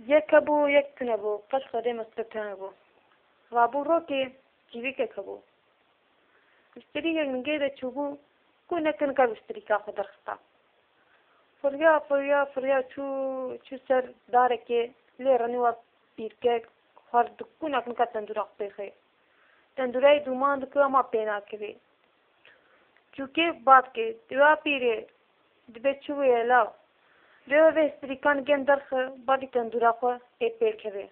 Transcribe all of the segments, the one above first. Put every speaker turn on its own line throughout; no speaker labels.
یک بو یک تنه بو قش خده مستتنه بو رابو رو که جیوی که کبو اشتری که نگه ده چوبو کو نکن که اشتری که خود درختا فریا چو سر داره که لی رنوا پیر که خورد کو نکن که تندوراق پیخه تندورای دومان دکه اما پینا که بی چوکه باد که دوا پیره دبه چوبه لاو دوا به استریکان گن درخه بادی تندوراق ای پیر که بی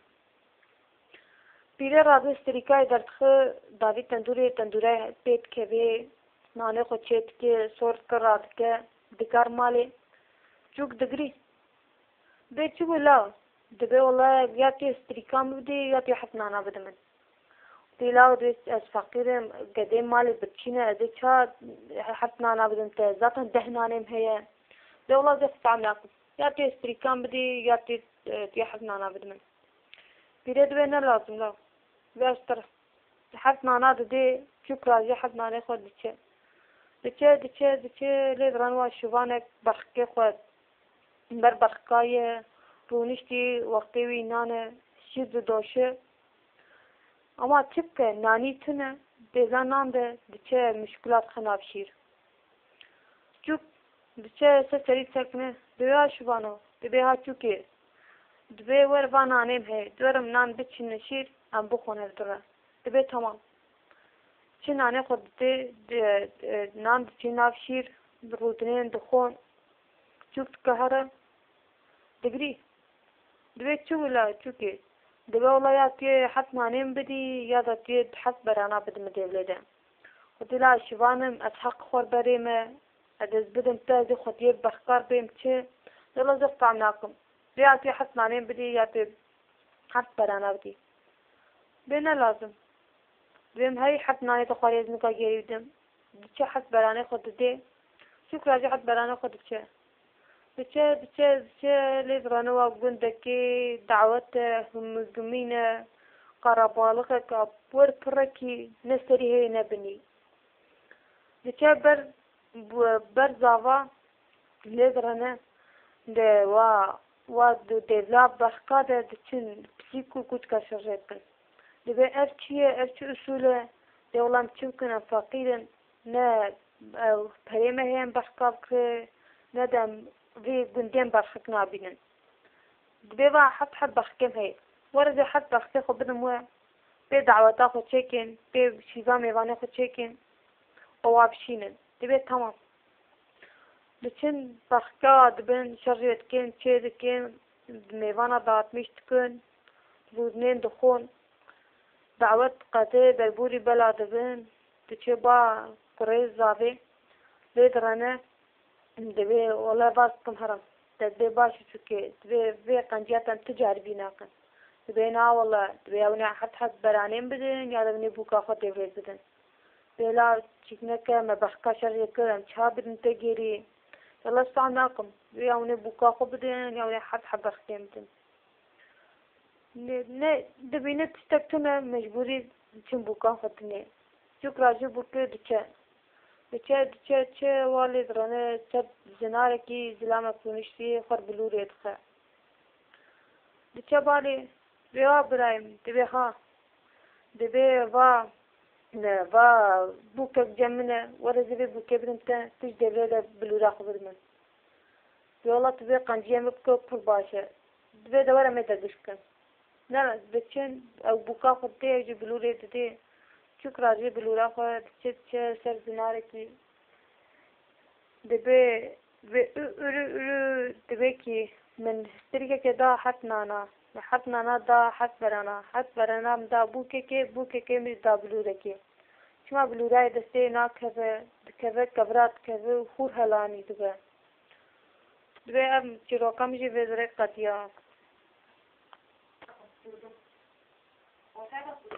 پیره رادو استریکای درخه داوی تندورای پیت که بی نانه خود چیت که سورت که راد که دکار مالی چوک دگری به چوبه لاو دبه والله یا تی استریکان بودی یا تی حت نانا بده من تلاو دوست از فقیرم قدیم مالی بتشینه از چه حت نانا بدم تا ذاتا دهنانم هي ده والله زفت عملاكم یا تی استریکان بدی یا تی حت نانا بده من بیره دوه نه لازم لا بیاشتر حت نانا ده چوک راجی حت نانا خود دچه لید رنوا شوانک برخی خود بر برخکای رونشتی وقتی وی نانه شید دوشه اما چپکه نانی تنه دیزان نام ده دچه مشکلات خناب شیر چوک دچه سری سکنه دویا شوانو دبه ها چوکه دبه ور وانانیم هی دورم نان بچین شیر ام بخونه دره دبه تمام چه نانه خود ده نان دچه ناف شیر رودنین دخون چوک کهره دگری دبه چولا چوکه دبه والله یا تی حت نانیم بدی یا دا تی حت برانا بدم دیولیده خودی لا شوانم از حق خور بریمه ادز بدم تازی خودی بخکار بیم چه دلا زفت عمناکم یا تی حت نانیم بدی یا تی حت برانا بدی بینه لازم بیم هی حت نانی تخواری از نکا گیریدم چه حت برانه خود ده شکر راجی حت برانه خود چه بچه لیز رانوا گندکی دعوت همگمینه قرابالغه که بور پرکی نسری هی نبنی بچه بر زاوا لیز رانه ده و دیولاب بخکا ده چون پسیکو کچ کشرجت کن دبه ارچی اصوله دولام چمکنه فقیرن نه پریمه هیم بخکاب که ندم في قندين برخك نابين دبيبا حد بخكم هي ورد حد بخكي خو بدم و بي دعوتا خو تشيكين بي شيزا ميواني خو تشيكين وابشينن دبي تمام لچن بخكا دبن شرجت كين تشيد كين ميوانا دات مشتكن رودنين دخون دعوت قاتي بربوري بلا دبن تشيبا قريز زابي بيدرانه دبی ولی باز کم هرم دبی باشی چوکی دبی قنجیاتن تجاربی نکن دبی نه ولی دبی اونی حد برانیم بدن یا دبی بوکا خود دیوید بدن بلا چیکنه که مبخکا شرعی کردم چه بدن تگیری یلا استعام نکم دبی اونی بوکا خود بدن یا اونی حد بخکیم بدن نه دبی نه تستکتونه مجبوری چون بوکا خود نه چوک راجو بوکی دچه چه والی درانه چه زناره کی زلامه کنشتی خور بلوری ادخه چه بالی بیا برایم دبی ها دبی و بوکک جمنه ورزی بوکی بدم تش دبی بلورا خو بدم بیالا تبی قنجیم بکو پر باشه دبی دوره میدگش کن نه بچن او بوکا خود دی جو بلوری دی چوک راجی بلورا خود چه سر زناره کی دبی دبی کی من هستریکه که دا حت نانا دا حت برانا دا بوکه که می دا بلوره کی شما بلورای دسته نا که کبرات که خور هلانی دبی ام چروکا میشه وزره قطیا